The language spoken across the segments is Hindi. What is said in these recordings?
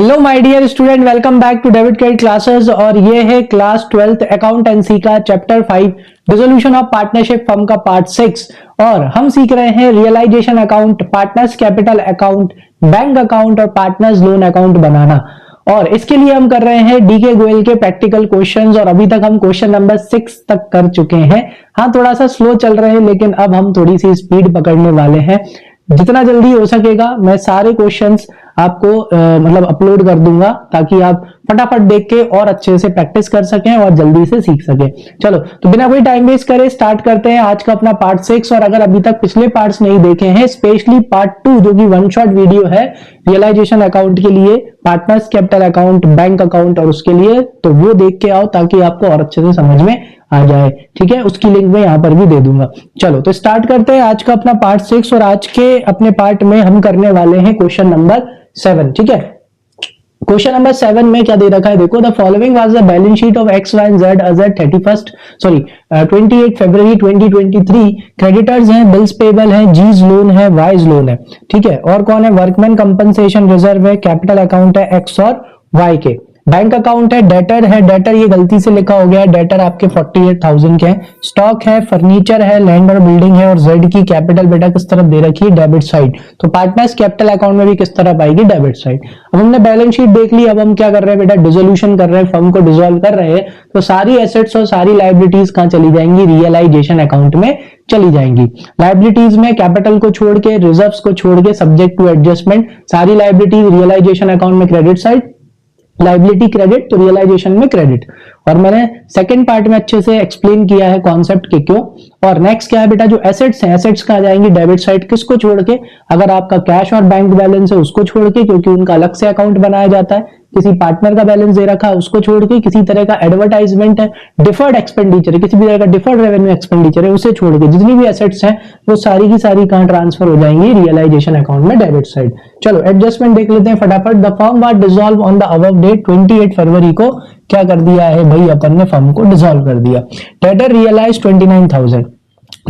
Hello my dear student, welcome back to debit credit classes. और ये है क्लास 12th अकाउंटेंसी का chapter 5 dissolution of partnership firm का पार्ट 6। और हम सीख रहे हैं realisation account, partners capital account, bank account और पार्टनर्स लोन अकाउंट बनाना। और इसके लिए हम कर रहे हैं डीके गोयल के प्रैक्टिकल क्वेश्चंस और अभी तक हम क्वेश्चन नंबर 6 तक कर चुके हैं। हाँ, थोड़ा सा स्लो चल रहे हैं लेकिन अब हम थोड़ी सी स्पीड पकड़ने वाले हैं। जितना जल्दी हो सकेगा मैं सारे क्वेश्चंस आपको मतलब अपलोड कर दूंगा ताकि आप फटाफट देख के और अच्छे से प्रैक्टिस कर सकें और जल्दी से सीख सकें। चलो तो बिना कोई टाइम वेस्ट करे स्टार्ट करते हैं आज का अपना पार्ट 6। और अगर अभी तक पिछले पार्ट्स नहीं देखे हैं, स्पेशली पार्ट 2 जो कि वन शॉट वीडियो है रियलाइजेशन अकाउंट के लिए, partners capital account, bank account और उसके लिए, तो वो देख के आओ ताकि आपको और अच्छे से समझ में आ जाए। ठीक है, उसकी लिंक मैं यहां पर भी दे दूंगा। चलो तो स्टार्ट करते हैं आज का अपना पार्ट 6। और आज के अपने पार्ट में हम करने वाले हैं क्वेश्चन नंबर 7। ठीक है, क्वेश्चन नंबर 7 में क्या दे रखा है, देखो। The following was the balance sheet of X Y Z as at 28 February 2023। Creditors हैं, बिल्स पेबल है, जीज लोन है, वाइज लोन है। ठीक है, और कौन है, वर्कमैन कंपनसेशन रिजर्व है, कैपिटल अकाउंट है एक्स और वाई के, बैंक अकाउंट है, डेटर है, डेटर ये गलती से लिखा हो गया, डेटर आपके 48,000 के हैं, स्टॉक है, फर्नीचर है, लैंड और बिल्डिंग है, और जेड की कैपिटल बेटा किस तरफ दे रखी है, डेबिट साइड। तो पार्टनर्स कैपिटल अकाउंट में भी किस तरफ आएगी, डेबिट साइड। अब हमने बैलेंस शीट देख ली, अब हम क्या कर रहे हैं बेटा, डिसोल्यूशन कर रहे हैं, फर्म को डिसॉल्व कर रहे हैं। तो सारी एसेट्स और सारी लायबिलिटीज कहां चली जाएंगी, रियलाइजेशन अकाउंट में चली जाएंगी। लायबिलिटीज में कैपिटल को छोड़ के, रिजर्व्स को छोड़ के, सब्जेक्ट टू एडजस्टमेंट, सारी लायबिलिटीज रियलाइजेशन अकाउंट में क्रेडिट साइड, लाइबिलिटी क्रेडिट तो रियलाइजेशन में क्रेडिट। और मैंने सेकंड पार्ट में अच्छे से एक्सप्लेन किया है कॉन्सेप्ट के क्यों। और नेक्स्ट क्या है बेटा, जो एसेट्स हैं, एसेट्स कहां जाएंगी, डेबिट साइड। किसको छोड़ के, अगर आपका कैश और बैंक बैलेंस है उसको छोड़ के, क्योंकि उनका अलग से अकाउंट बनाया जाता है। किसी पार्टनर का बैलेंस दे रखा है उसको छोड़ के, किसी तरह का एडवर्टाइजमेंट है, डिफर्ड एक्सपेंडिचर है, किसी भी तरह का डिफर्ड रेवेन्यू एक्सपेंडिचर है, उसे छोड़ के जितनी भी एसेट्स हैं वो सारी की सारी कहां ट्रांसफर हो जाएंगी, रियलाइजेशन अकाउंट में, डेबिट साइड। चलो एडजस्टमेंट देख लेते हैं फटाफट। The firm was dissolve on the above date 28 February को क्या कर दिया है भाई, अपन ने फर्म को डिसॉल्व कर दिया। Debtor realise 29,000।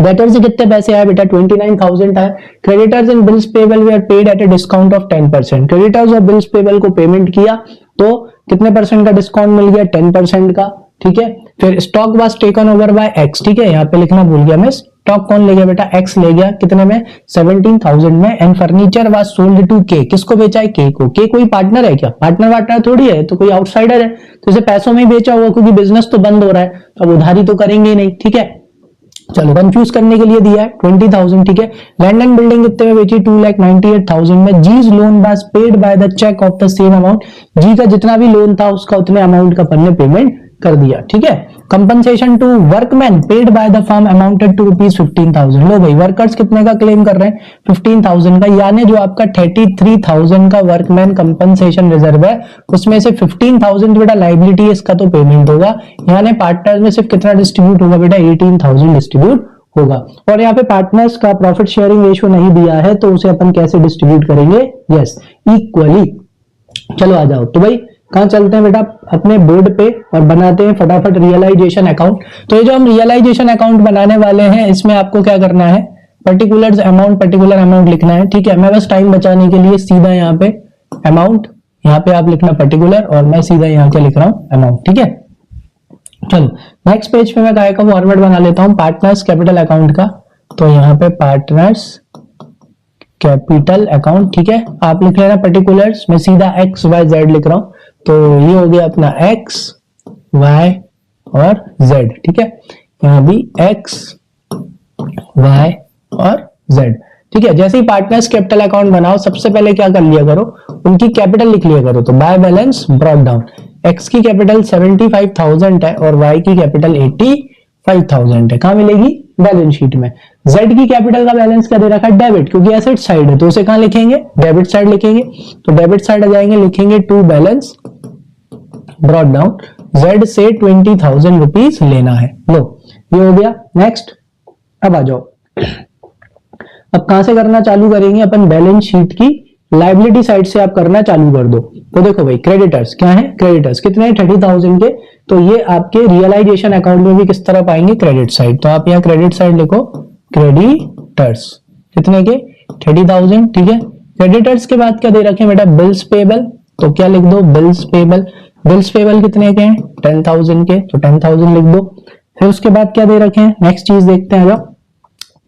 डेटर से कितने पैसे आए बेटा, 29,000 आए। Creditors and bills payable were paid at a discount of 10%। Creditors और बिल्स पेबल को पेमेंट किया तो कितने परसेंट का डिस्काउंट मिल गया, 10% का। ठीक है, फिर stock was taken over by x. ठीक है, यहाँ पे लिखना भूल गया मैं, स्टॉक कौन ले गया बेटा, एक्स ले गया। कितने में, 17,000 में। And furniture was sold to K, किसको बेचा है, के को। के कोई पार्टनर है क्या, पार्टनर थोड़ी है, तो कोई आउटसाइडर है, तो इसे पैसों में ही बेचा होगा क्योंकि बिजनेस तो बंद हो रहा है, तो अब उधारी तो करेंगे ही नहीं। ठीक है, चलो कंफ्यूज करने के लिए दिया है 20,000। ठीक है, लैंड एंड बिल्डिंग कितने में बेची, 2,98,000 में। G's loan was paid by the cheque of the same amount. G का जितना भी लोन था उसका उतने अमाउंट का अपन ने पेमेंट कर दिया। ठीक है, compensation to workman paid by the firm amounted to ₹15,000। लो भाई, वर्कर्स कितने का क्लेम कर रहे हैं, 15,000 का, यानी जो आपका 33,000 का वर्कमैन कंपनसेशन रिजर्व है उसमें से 15,000 बेटा लाइबिलिटी है, इसका तो पेमेंट होगा। यानी पार्टनर्स में सिर्फ कितना डिस्ट्रीब्यूट होगा बेटा, 18,000 डिस्ट्रीब्यूट होगा। और यहाँ पे पार्टनर्स का प्रॉफिट शेयरिंग रेशियो नहीं दिया है तो उसे अपन कैसे डिस्ट्रीब्यूट करेंगे, यस इक्वली। चलो आ जाओ, तो भाई कहां चलते हैं बेटा, अपने बोर्ड पे और बनाते हैं फटाफट रियलाइजेशन अकाउंट। तो ये जो हम रियलाइजेशन अकाउंट बनाने वाले हैं इसमें आपको क्या करना है, पर्टिकुलर अमाउंट लिखना है। ठीक है, मैं बस टाइम बचाने के लिए सीधा यहाँ पे अमाउंट, यहाँ पे आप लिखना पर्टिकुलर और मैं सीधा यहाँ पे लिख रहा हूँ अमाउंट। ठीक है, चलो नेक्स्ट पेज पे मैं काय का फॉर्मेट बना लेता हूँ, पार्टनर्स कैपिटल अकाउंट का। तो यहाँ पे पार्टनर्स कैपिटल अकाउंट। ठीक है, आप लिख लेना पर्टिकुलर्स, मैं सीधा एक्स वाई जेड लिख रहा हूं। तो ये हो गया अपना एक्स वाई और जेड। ठीक है, यहां भी एक्स वाई और जेड। ठीक है, जैसे ही पार्टनर्स कैपिटल अकाउंट बनाओ सबसे पहले क्या कर लिया करो, उनकी कैपिटल लिख लिया करो। तो by balance brought down, x की कैपिटल 75,000 है और वाई की कैपिटल 85,000 है। कहां मिलेगी, बैलेंस शीट में। जेड की कैपिटल का बैलेंस क्या दे रखा है, डेबिट, क्योंकि एसेट साइड है तो उसे कहां लिखेंगे, डेबिट साइड लिखेंगे। तो डेबिट साइड आ जाएंगे, लिखेंगे to balance brought down, Z से 20,000 रुपीज लेना है। लो ये हो गया। नेक्स्ट अब आ जाओ, अब कहां से करना चालू करेंगे अपन, बैलेंस शीट की लाइबिलिटी साइड से आप करना चालू कर दो। तो देखो भाई, क्रेडिटर्स क्या है, क्रेडिटर्स कितने हैं, 30,000 के। तो ये आपके रियलाइजेशन अकाउंट में भी किस तरफ आएंगे, क्रेडिट साइड। तो आप यहाँ क्रेडिट साइड लिखो, क्रेडिटर्स कितने के, 30,000। ठीक है, क्रेडिटर्स के बाद क्या दे रखे बेटा, बिल्स पेबल। तो क्या लिख दो, बिल्स पेबल। बिल्स पेबल कितने के हैं, 10,000 के, तो 10,000 लिख दो। फिर उसके बाद क्या दे रखे हैं, नेक्स्ट चीज देखते हैं। जब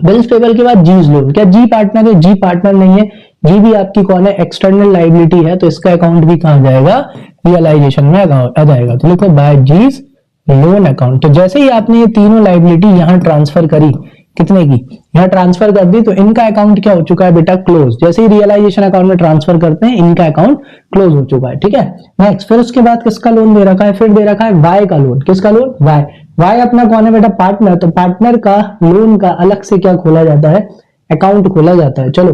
बिल्स पेबल के बाद जीज लोन, क्या जी पार्टनर है, जी पार्टनर नहीं है। जी भी आपकी कौन है, एक्सटर्नल लाइबिलिटी है, तो इसका अकाउंट भी कहां जाएगा, रियलाइजेशन में आ जाएगा। तो लिखो बाय जीज लोन अकाउंट। तो जैसे ही आपने ये तीनों लाइबिलिटी यहां ट्रांसफर करी, कितने की, यहां ट्रांसफर कर दी, तो इनका अकाउंट क्या हो चुका है बेटा, क्लोज। जैसे ही रियलाइजेशन अकाउंट में ट्रांसफर करते हैं, इनका अकाउंट क्लोज हो चुका है, ठीक है। नेक्स्ट, फिर उसके बाद किसका लोन दे रखा है, फिर दे रखा है वाई का लोन। किसका लोन, वाई। वाई अपना कौन है बेटा, पार्टनर। तो पार्टनर का लोन का अलग से क्या खोला जाता है, अकाउंट खोला जाता है। चलो,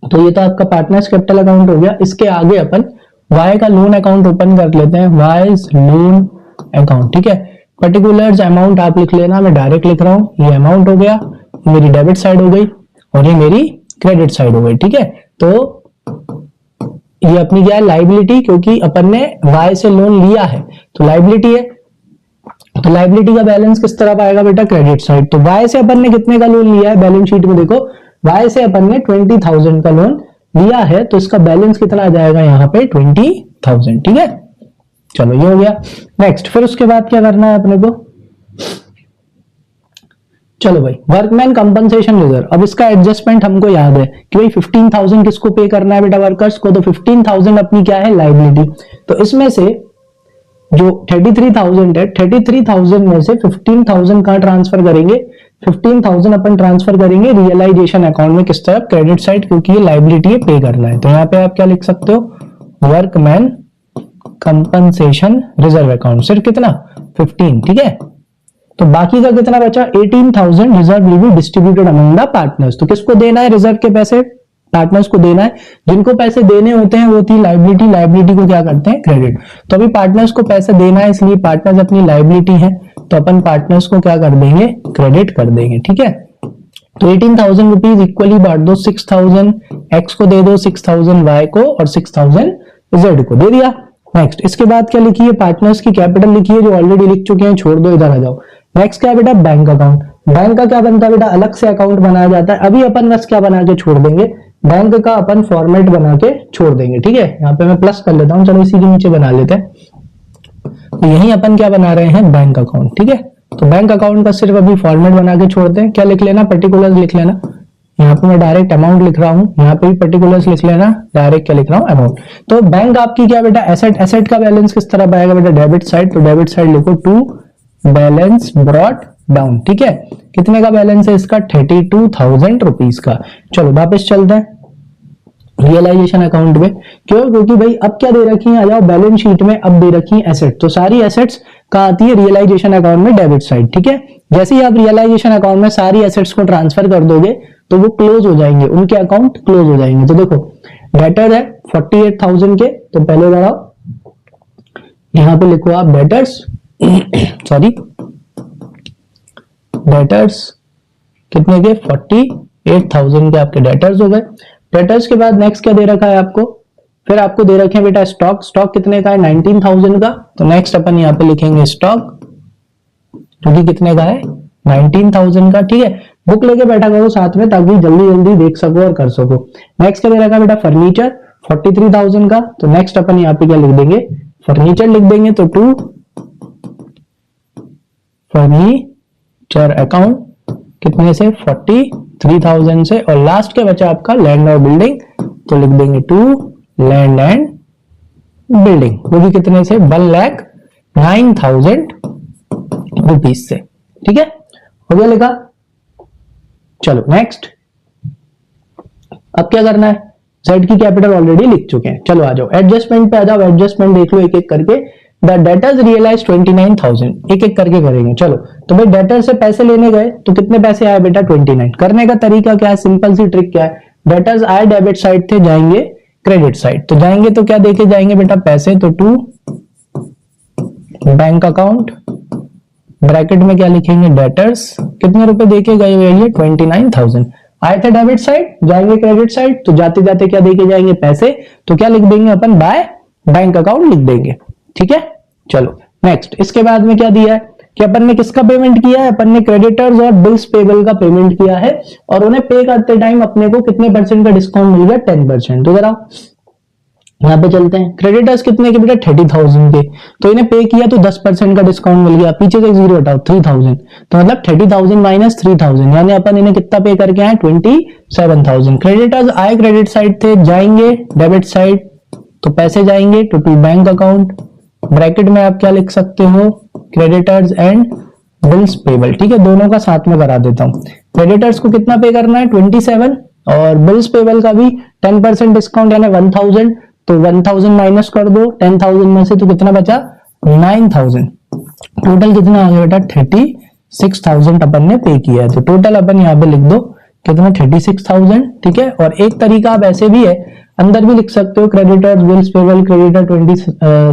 तो ये तो आपका पार्टनर्स कैपिटल अकाउंट हो गया। इसके आगे अपन वाई का लोन अकाउंट ओपन कर लेते हैं, वाइज लोन अकाउंट, ठीक है। पर्टिकुलर्स अमाउंट आप लिख लेना, मैं डायरेक्ट लिख रहा हूं। ये अमाउंट हो गया, मेरी डेबिट साइड हो गई, और ये मेरी क्रेडिट साइड हो गई, ठीक है। तो ये अपनी क्या है, लाइबिलिटी, क्योंकि अपन ने वाई से लोन लिया है तो लाइबिलिटी है। तो लाइबिलिटी का बैलेंस किस तरफ आएगा बेटा, क्रेडिट साइड। तो वाई से अपन ने कितने का लोन लिया है, बैलेंस शीट में देखो, वाई से अपन ने 20,000 का लोन लिया है, तो इसका बैलेंस कितना आ जाएगा यहाँ पे, 20,000, ठीक है। चलो, ये हो गया। नेक्स्ट, फिर उसके बाद क्या करना है अपने को, चलो भाई, वर्कमैन कंपनसेशन रिजर्व। अब इसका एडजस्टमेंट हमको याद है कि भाई 15,000 किसको पे करना है बेटा, वर्कर्स को। तो 15,000 अपनी क्या है, लाइबिलिटी। तो इसमें से जो 33,000 है, 33,000 में से 15,000 कहां ट्रांसफर करेंगे, 15,000 अपन ट्रांसफर करेंगे रियलाइजेशन अकाउंट में, किस तरफ, क्रेडिट साइड, क्योंकि ये लाइबिलिटी है, पे करना है। तो यहाँ पे आप क्या लिख सकते हो, वर्कमैन कंपनसेशन रिजर्व अकाउंट। सिर्फ कितना, 15, ठीक है। तो बाकी का कितना बचा, 18,000 reserve will be distributed among the partners. तो किसको देना है रिजर्व के पैसे, पार्टनर्स को देना है। जिनको पैसे देने होते हैं वो थी लाइबिलिटी, लाइबिलिटी को क्या करते हैं, क्रेडिट। तो अभी पार्टनर्स को पैसे देना है, इसलिए पार्टनर्स अपनी लाइबिलिटी है, तो अपन पार्टनर्स को क्या कर देंगे, क्रेडिट कर देंगे, ठीक है। तो 18,000 रुपीज इक्वली बांट दो, 6,000 एक्स को दे दो, 6,000 वाई को, और 6,000 जेड को दे दिया। नेक्स्ट, इसके बाद क्या लिखी है, पार्टनर्स की कैपिटल लिखी है, जो ऑलरेडी लिख चुके हैं, छोड़ दो, इधर आ जाओ। नेक्स्ट क्या है बेटा, बैंक अकाउंट। बैंक का क्या बनता है बेटा, अलग से अकाउंट बनाया जाता है। अभी अपन बस क्या बना के छोड़ देंगे, बैंक का अपन फॉर्मेट बना के छोड़ देंगे, ठीक है। यहाँ पे मैं प्लस कर लेता हूँ, चलो इसी के नीचे बना लेते हैं। तो यही अपन क्या बना रहे हैं, बैंक अकाउंट, ठीक है। तो बैंक अकाउंट का सिर्फ अभी फॉर्मेट बना के छोड़ते हैं। क्या लिख लेना, पर्टिकुलर्स लिख लेना। यहाँ पे मैं डायरेक्ट अमाउंट लिख रहा हूँ, यहाँ पे भी पर्टिकुलर्स लिख लेना, डायरेक्ट क्या लिख रहा हूँ, अमाउंट। तो बैंक आपकी क्या बेटा, एसेट। एसेट का बैलेंस किस तरह आएगा बेटा, डेबिट साइड। तो डेबिट साइड लिखो, टू बैलेंस ब्रॉट डाउन, ठीक है। कितने का बैलेंस है इसका, 32,000 रुपीज का। चलो वापस चलते हैं रियलाइजेशन अकाउंट में। क्यों, क्योंकि भाई अब क्या दे रखी है, आ जाओ बैलेंस शीट में, अब दे रखी है एसेट। तो सारी एसेट्स कहां आती है, रियलाइजेशन अकाउंट में, डेबिट साइड, ठीक है। जैसे ही आप रियलाइजेशन अकाउंट में सारी एसेट्स को ट्रांसफर कर दोगे, तो वो क्लोज हो जाएंगे, उनके अकाउंट क्लोज हो जाएंगे। तो देखो, डेटर है 48,000 के, तो पहले बढ़ाओ, यहां पे लिखो आप डेटर्स सॉरी, डेटर्स कितने के, 48,000 के आपके डेटर्स हो गए। डेटर्स के बाद नेक्स्ट क्या दे रखा है आपको, फिर आपको दे रखे हैं बेटा स्टॉक। स्टॉक कितने का है, 19,000 का। तो नेक्स्ट अपन यहाँ पे लिखेंगे स्टॉक, जो कि कितने का है, 19,000 का, ठीक है। बुक लेके बैठा करो साथ में, ताकि जल्दी जल्दी देख सको और कर सको। नेक्स्ट क्या दे रखा है बेटा, फर्नीचर 43,000 का। तो नेक्स्ट अपन यहाँ पे क्या लिख देंगे, फर्नीचर लिख देंगे। तो टू फर्नीचर अकाउंट कितने से, 43,000 से। और लास्ट क्या बचा आपका, लैंड और बिल्डिंग। तो लिख देंगे टू लैंड एंड बिल्डिंग, वो भी कितने से, 1,09,000 रुपीज से, ठीक है। हो गया लिखा। चलो नेक्स्ट, अब क्या करना है, जेड की कैपिटल ऑलरेडी लिख चुके हैं। चलो आ जाओ एडजस्टमेंट पे, आ जाओ एडजस्टमेंट देख लो एक एक करके। द डेटर्स रियलाइज 29,000, एक एक करके करेंगे। चलो, तो भाई डेटर से पैसे लेने गए तो कितने पैसे आए बेटा, 29। करने का तरीका क्या है, सिंपल सी ट्रिक क्या है, डेटर्स आए डेबिट साइड थे, जाएंगे क्रेडिट साइड। तो जाएंगे तो क्या देके जाएंगे बेटा, पैसे। तो टू बैंक अकाउंट, ब्रैकेट में क्या लिखेंगे, डेटर्स कितने रुपए देके गए हुए, ये 29,000 आए थे डेबिट साइड, जाएंगे क्रेडिट साइड। तो जाते जाते क्या देके जाएंगे, पैसे। तो क्या लिख देंगे अपन, बाय बैंक अकाउंट लिख देंगे, ठीक है। चलो नेक्स्ट, इसके बाद में क्या दिया है कि अपन ने किसका पेमेंट किया है, अपन ने क्रेडिटर्स और बिल्स पेबल का पेमेंट किया है, और उन्हें पे करते टाइम अपने को कितने परसेंट का डिस्काउंट मिल गया, 10%। तो जरा यहाँ पे चलते हैं, क्रेडिटर्स कितने के बेटा 30,000 के, तो इन्हें पे किया तो 10% का डिस्काउंट मिल गया, पीछे से जीरो हटाओ 3,000, तो मतलब 30,000 माइनस 3,000, यानी अपन इन्हें कितना पे करके आए 27,000। क्रेडिटर्स आए क्रेडिट साइड थे, जाएंगे डेबिट साइड, तो पैसे जाएंगे टू बैंक अकाउंट, ब्रैकेट में आप क्या लिख सकते हो क्रेडिटर्स एंड बिल्स पेबल, ठीक है, दोनों का साथ में करा देता हूं। क्रेडिटर्स को कितना पे करना है 27, और बिल्स पेबल का भी 10% डिस्काउंट यानी 1,000, तो 1,000 माइनस कर दो 10,000 में से, तो कितना बचा 9,000। टोटल कितना आ गया बेटा 36,000 अपन ने पे किया है, तो टोटल अपन यहाँ पे लिख दो कितना 36,000, ठीक है। और एक तरीका आप ऐसे भी है, अंदर भी लिख सकते हो creditors bills payable, creditor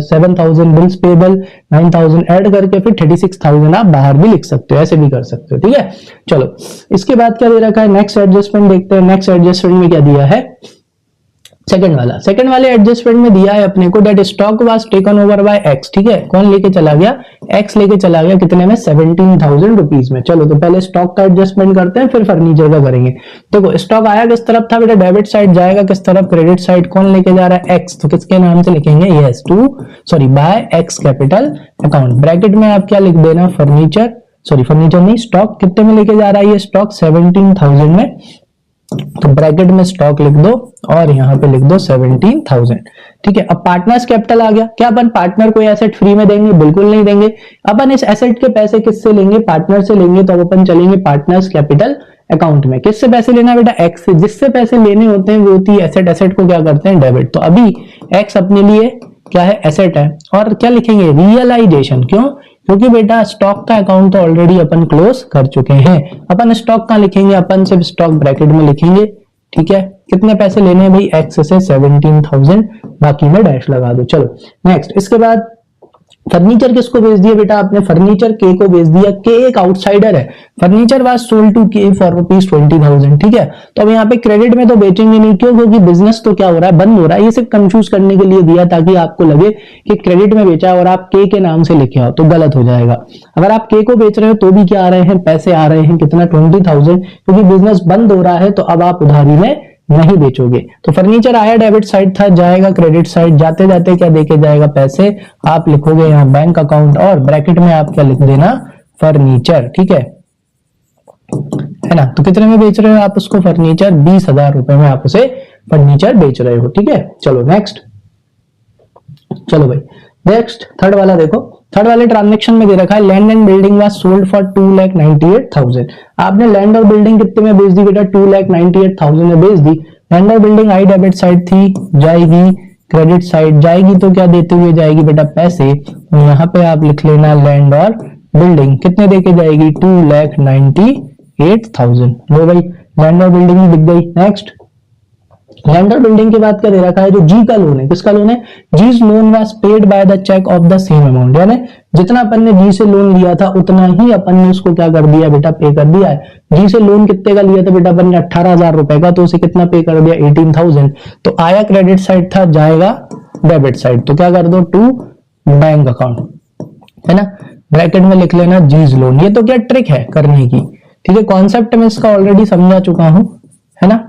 27,000 bills payable 9,000 add करके फिर 36,000 आप बाहर भी लिख सकते हो, ऐसे भी कर सकते हो, ठीक है। चलो इसके बाद क्या दे रखा है, नेक्स्ट एडजस्टमेंट देखते हैं। नेक्स्ट एडजस्टमेंट में क्या दिया है, सेकंड वाले एडजस्टमेंट में दिया है अपने को that stock was taken over by x, ठीक है, कौन लेके चला गया, एक्स लेके चला गया, कितने में 17,000 रुपीज में। चलो तो पहले स्टॉक का एडजस्टमेंट करते हैं फिर फर्नीचर का करेंगे। देखो स्टॉक आया किस तरफ था बेटा, डेबिट साइड, जाएगा किस तरफ क्रेडिट साइड, कौन लेके जा रहा है एक्स, तो किसके नाम से लिखेंगे yes by X capital account, bracket में आप क्या लिख देना फर्नीचर नहीं स्टॉक, कितने में लेके जा रहा है ये स्टॉक 17,000 में, तो ब्रैकेट में स्टॉक लिख दो और यहां पे लिख दो 17,000, ठीक है। अब पार्टनर्स कैपिटल आ गया, क्या अपन पार्टनर को एसेट फ्री में देंगे, बिल्कुल नहीं देंगे। अपन इस एसेट के पैसे किससे लेंगे, पार्टनर से लेंगे, तो अब अपन चलेंगे पार्टनर्स कैपिटल अकाउंट में। किससे पैसे लेना बेटा, एक्स से, जिससे पैसे लेने होते हैं वो होती है एसेट, एसेट को क्या करते हैं डेबिट, तो अभी एक्स अपने लिए क्या है एसेट है, और क्या लिखेंगे रियलाइजेशन, क्यों, क्योंकि बेटा स्टॉक का अकाउंट तो ऑलरेडी अपन क्लोज कर चुके हैं। अपन स्टॉक कहां लिखेंगे, अपन सिर्फ स्टॉक ब्रैकेट में लिखेंगे, ठीक है। कितने पैसे लेने हैं भाई एक्स से 17,000, बाकी में डैश लगा दो। चलो नेक्स्ट, इसके बाद फर्नीचर किसको बेच दिया बेटा आपने, फर्नीचर के को बेच दिया, के एक आउटसाइडर है, फर्नीचर वाज सोल्ड टू के फॉर ₹20,000, ठीक है। तो अब यहाँ पे क्रेडिट में तो बेचेंगे नहीं, क्यों, क्योंकि बिजनेस तो क्या हो रहा है बंद हो रहा है, ये सिर्फ कंफ्यूज करने के लिए दिया ताकि आपको लगे कि क्रेडिट में बेचा और आप के नाम से लिखे हो तो गलत हो जाएगा। अगर आप के को बेच रहे हो तो भी क्या आ रहे हैं पैसे आ रहे हैं, कितना 20,000, क्योंकि बिजनेस बंद हो रहा है तो अब आप उधारी में नहीं बेचोगे। तो फर्नीचर आया डेबिट साइड था, जाएगा क्रेडिट साइड, जाते जाते क्या देके जाएगा पैसे, आप लिखोगे यहाँ बैंक अकाउंट और ब्रैकेट में आप क्या लिख देना फर्नीचर, ठीक है ना। तो कितने में बेच रहे हो आप उसको फर्नीचर, 20,000 रुपए में आप उसे फर्नीचर बेच रहे हो, ठीक है। चलो नेक्स्ट, चलो भाई नेक्स्ट थर्ड वाला देखो, थर्ड वाले ट्रांजेक्शन में दे रखा है land and building was sold for 2,98,000। आपने लैंड और बिल्डिंग कितने में बेच दी बेटा 2,98,000 में बेच दी। लैंड और बिल्डिंग आई डेबिट साइड थी, जाएगी क्रेडिट साइड, जाएगी तो क्या देते हुए जाएगी बेटा पैसे, यहाँ पे आप लिख लेना लैंड और बिल्डिंग कितने देके जाएगी 2,98,000। लो भाई लैंड और बिल्डिंग दिख गई। नेक्स्ट, लैंड और बिल्डिंग के बाद क्या दे रखा है, जो जी का लोन है, किसका लोन है, जीज loan was paid by the cheque of the same amount, यानी जितना अपन ने जी से लोन लिया था उतना ही अपन ने उसको क्या कर दिया बेटा पे कर दिया है। जी से लोन कितने का लिया था बेटा अपन ने 18,000 रुपए का, तो उसे कितना पे कर दिया 18,000। तो आया क्रेडिट साइड था, जाएगा डेबिट साइड, तो क्या कर दो टू बैंक अकाउंट, है ना, ब्रैकेट में लिख लेना जीज लोन। ये तो क्या ट्रिक है करने की, ठीक है, कॉन्सेप्ट में इसका ऑलरेडी समझा चुका हूं, है ना।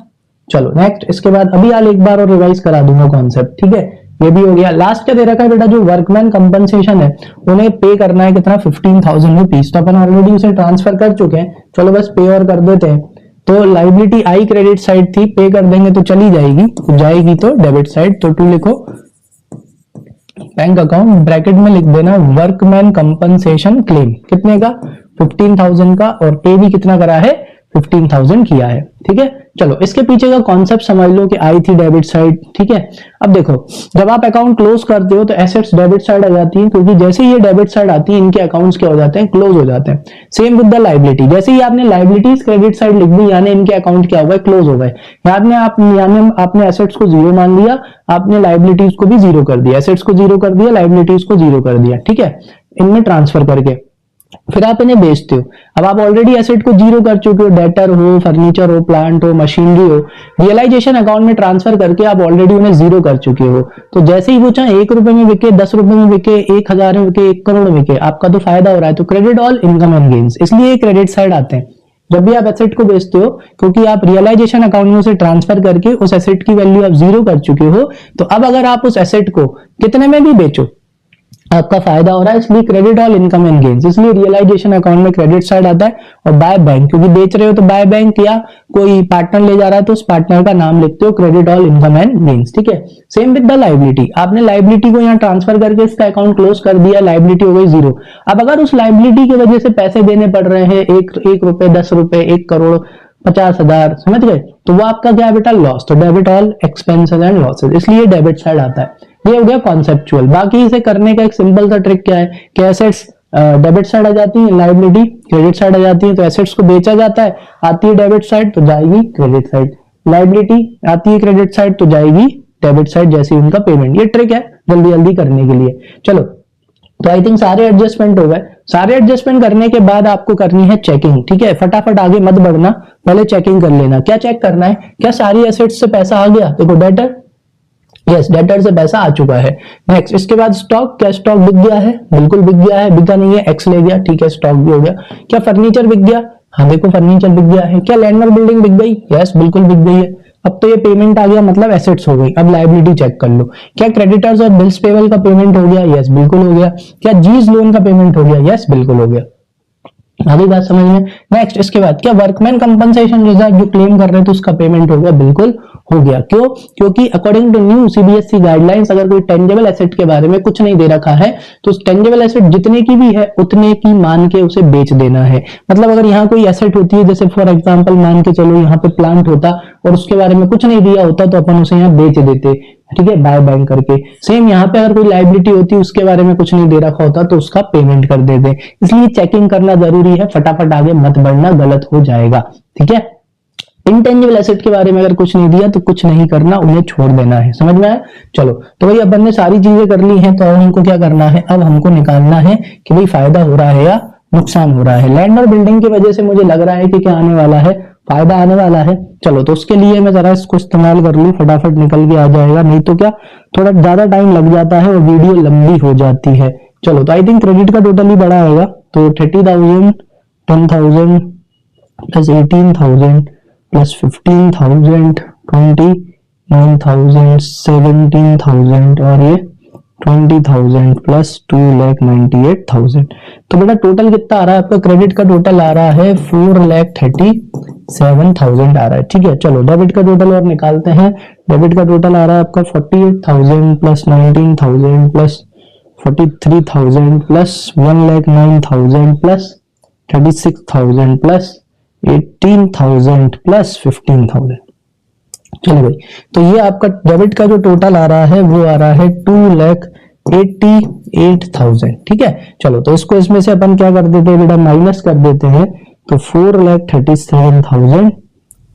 चलो नेक्स्ट, इसके बाद अभी यार एक बार और रिवाइज करा दूंगा कॉन्सेप्ट, ठीक है, ये भी हो गया। लास्ट क्या दे रखा है बेटा, जो वर्कमैन कंपनसेशन है उन्हें पे करना है कितना 15,000 रुपीज, तो अपन ऑलरेडी उसे ट्रांसफर कर चुके हैं, चलो बस पे और कर देते हैं। तो लाइबिलिटी आई क्रेडिट साइड थी, पे कर देंगे तो चली जाएगी, तो जाएगी तो डेबिट साइड, तो टू लिखो बैंक अकाउंट, ब्रैकेट में लिख देना वर्कमैन कंपनसेशन क्लेम, कितने का 15,000 का, और पे भी कितना करा है 15,000 किया है, ठीक है। चलो इसके पीछे का कॉन्सेप्ट समझ लो कि आई थी डेबिट साइड, ठीक है। अब देखो जब आप अकाउंट क्लोज करते हो तो एसेट्स डेबिट साइड आ जाती है, क्योंकि जैसे ही ये डेबिट साइड आती है इनके अकाउंट्स क्या हो जाते हैं क्लोज हो जाते हैं। सेम विद द लाइबिलिटी, जैसे ही आपने लाइबिलिटीज क्रेडिट साइड लिख दी यानी इनके अकाउंट क्या हुआ क्लोज हो गए। यानी आपने एसेट्स को जीरो मान लिया, आपने लाइबिलिटीज को भी जीरो कर दिया, एसेट्स को जीरो कर दिया, लाइबिलिटीज को जीरो कर दिया, ठीक है, इनमें ट्रांसफर करके फिर आप इन्हें बेचते हो। अब आप ऑलरेडी एसेट को जीरो कर चुके हो, डेटर हो, फर्नीचर हो, प्लांट हो, मशीनरी हो, रियलाइजेशन अकाउंट में ट्रांसफर करके आप ऑलरेडी उन्हें जीरो कर चुके हो। तो जैसे ही वो चाहे 1 रुपए में बिके, 10 रुपए में बिके, 1,000 में बिके, 1 करोड़ में बिके, आपका तो फायदा हो रहा है। तो credit all income and gains, इसलिए क्रेडिट साइड आते हैं, जब भी आप एसेट को बेचते हो, क्योंकि आप रियलाइजेशन अकाउंट में उसे ट्रांसफर करके उस एसेट की वैल्यू आप 0 कर चुके हो, तो अब अगर आप उस एसेट को कितने में भी बेचो आपका फायदा हो रहा है, इसलिए credit all income and gains. इसलिए रियलाइजेशन अकाउंट में क्रेडिट साइड आता है, और बाय बैंक क्योंकि बेच रहे हो तो बाय बैंक या कोई पार्टनर ले जा रहा है तो उस पार्टनर का नाम लिखते हो, credit all income and gains. ठीक है, सेम विद द लाइबिलिटी, आपने लाइबिलिटी को यहाँ ट्रांसफर करके इसका अकाउंट क्लोज कर दिया, लाइबिलिटी हो गई 0। अब अगर उस लाइबिलिटी की वजह से पैसे देने पड़ रहे हैं, 1 रुपए, 10 रुपए, 1 करोड़, 50,000, समझ गए, तो वो आपका क्या है बेटा, लॉस। तो debit all expenses and losses, इसलिए डेबिट साइड आता है। ये हो गया कॉन्सेप्चुअल। बाकी इसे करने का एक सिंपल सा ट्रिक क्या है कि एसेट्स डेबिट साइड आ जाती है, लाइबिलिटी क्रेडिट साइड आ जाती है, तो एसेट्स को बेचा जाता है, आती है डेबिट साइड तो जाएगी क्रेडिट साइड, लाइबिलिटी आती है क्रेडिट साइड तो जाएगी डेबिट साइड, जैसे उनका पेमेंट। ये ट्रिक है जल्दी जल्दी करने के लिए। चलो, तो आई थिंक सारे एडजस्टमेंट हो गए। सारे एडजस्टमेंट करने के बाद आपको करनी है चेकिंग। ठीक है, फटाफट आगे मत बढ़ना, पहले चेकिंग कर लेना। क्या चेक करना है, क्या सारी एसेट्स से पैसा आ गया? देखो डेटर, यस डेटर से पैसा आ चुका है। नेक्स्ट, इसके बाद स्टॉक, क्या स्टॉक बिक गया है? बिल्कुल बिक गया है, बिका नहीं है एक्स ले गया, ठीक है स्टॉक भी हो गया। क्या फर्नीचर बिक गया? हाँ देखो फर्नीचर बिक गया है। क्या लैंड और बिल्डिंग बिक गई? यस बिल्कुल बिक गई है। अब तो ये पेमेंट आ गया, मतलब एसेट्स हो गई। अब लायबिलिटी चेक कर लो, क्या क्रेडिटर्स और बिल्स पेबल का पेमेंट हो गया? यस बिल्कुल हो गया। क्या जीज लोन का पेमेंट हो गया? यस बिल्कुल हो गया। आगे बात समझ में। नेक्स्ट, इसके बाद क्या वर्कमैन कंपनसेशन रिजर्व जो क्लेम कर रहे थे उसका पेमेंट हो गया? बिल्कुल हो गया। क्यों? क्योंकि according to new CBSE guidelines, अगर कोई टेंजेबल एसेट के बारे में कुछ नहीं दे रखा है तो उस टेंजेबल एसेट जितने की भी है उतने की मान के उसे बेच देना है। मतलब अगर यहाँ कोई एसेट होती है, जैसे फॉर एग्जांपल मान के चलो यहाँ पे प्लांट होता और उसके बारे में कुछ नहीं दिया होता, तो अपन उसे यहाँ बेच देते, ठीक है, बाय बैंक करके। सेम यहाँ पे अगर कोई लायबिलिटी होती है, उसके बारे में कुछ नहीं दे रखा होता, तो उसका पेमेंट कर देते। इसलिए चेकिंग करना जरूरी है, फटाफट आगे मत बढ़ना, गलत हो जाएगा। ठीक है, इंटेंजिबल एसेट के बारे में अगर कुछ नहीं दिया तो कुछ नहीं करना, उन्हें छोड़ देना है। समझ में आया? चलो, तो भाई अपन ने सारी चीजें कर ली हैं, तो अब हमको क्या करना है, अब हमको निकालना है कि भाई फायदा हो रहा है या नुकसान हो रहा है। लैंड और बिल्डिंग की वजह से मुझे लग रहा है कि क्या आने वाला है, फायदा आने वाला है। चलो, तो उसके लिए मैं जरा इसको इस्तेमाल कर लूं, फटाफट निकल के आ जाएगा, नहीं तो क्या थोड़ा ज्यादा टाइम लग जाता है और वीडियो लंबी हो जाती है। चलो, तो आई थिंक क्रेडिट का टोटल ही बड़ा आएगा, तो 30,000, 10,000 प्लस 18,000 प्लस 15,000, 29,000, 17,000 और ये 20,000 प्लस 2,98,000। तो बेटा टोटल कितना आ रहा है आपका? क्रेडिट का टोटल आ रहा है 4,37,000 आ रहा है। ठीक है, चलो डेबिट का टोटल और निकालते हैं। डेबिट का टोटल आ रहा है आपका 48,000 plus 19,000 plus 43,000 plus 1,09,000 plus 36,000 plus 18,000 plus 15,000। चलो भाई, तो ये आपका डेबिट का जो टोटल आ रहा है वो आ रहा है 2,88,000। ठीक है, चलो तो इसको इसमें से अपन क्या कर देते हैं बेटा, माइनस कर देते हैं, तो 4,37,000,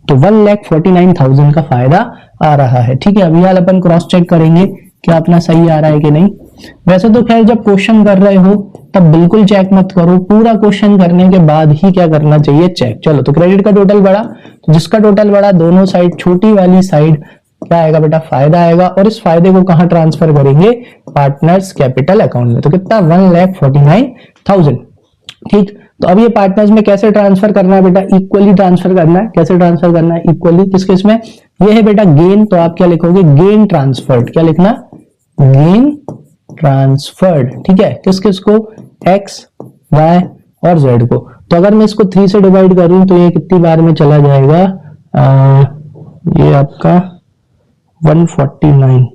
तो 1,49,000 का फायदा आ रहा है। ठीक है, अभी यार अपन क्रॉस चेक करेंगे क्या अपना सही आ रहा है कि नहीं। वैसे तो खैर जब क्वेश्चन कर रहे हो तब बिल्कुल चेक मत करो, पूरा क्वेश्चन करने के बाद ही क्या करना चाहिए, चेक। चलो, तो क्रेडिट का टोटल बढ़ा, तो जिसका टोटल बढ़ा दोनों साइड, छोटी वाली साइड क्या आएगा बेटा, फायदा आएगा। और इस फायदे को कहां ट्रांसफर करेंगे, पार्टनर्स कैपिटल अकाउंट में। तो कितना, 1,49,000। ठीक, तो अब ये पार्टनर्स में कैसे ट्रांसफर करना है बेटा, इक्वली ट्रांसफर करना है। कैसे ट्रांसफर करना है, इक्वली। किस किस में, ये है बेटा गेन, तो आप क्या लिखोगे, गेन ट्रांसफर्ड। क्या लिखना, गेन ट्रांसफर्ड। ठीक है, किस किस को, एक्स, वाई और जेड को। तो अगर मैं इसको 3 से डिवाइड करूं तो ये कितनी बार में चला जाएगा, ये आपका 149।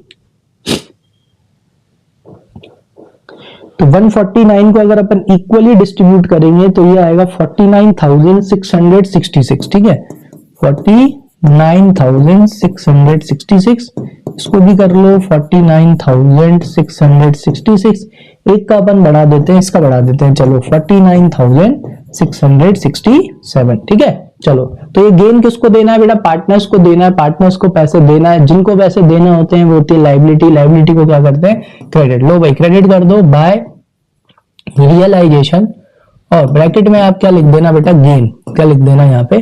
तो 149 को अगर अपन इक्वली डिस्ट्रीब्यूट करेंगे तो ये आएगा 49,666। ठीक है, 49,666। इसको भी कर लो 49,666। एक का अपन बढ़ा देते हैं, इसका बढ़ा देते हैं, चलो 49,667। ठीक है, चलो तो ये गेन किसको देना है बेटा, पार्टनर्स को देना है। पार्टनर्स को पैसे देना है, जिनको पैसे देना होते हैं वो होती है लायबिलिटी। लायबिलिटी को क्या करते हैं, क्रेडिट। लो भाई, क्रेडिट कर दो बाय रियलाइजेशन, और ब्रैकेट में आप क्या लिख देना बेटा, गेन। क्या लिख देना यहाँ पे,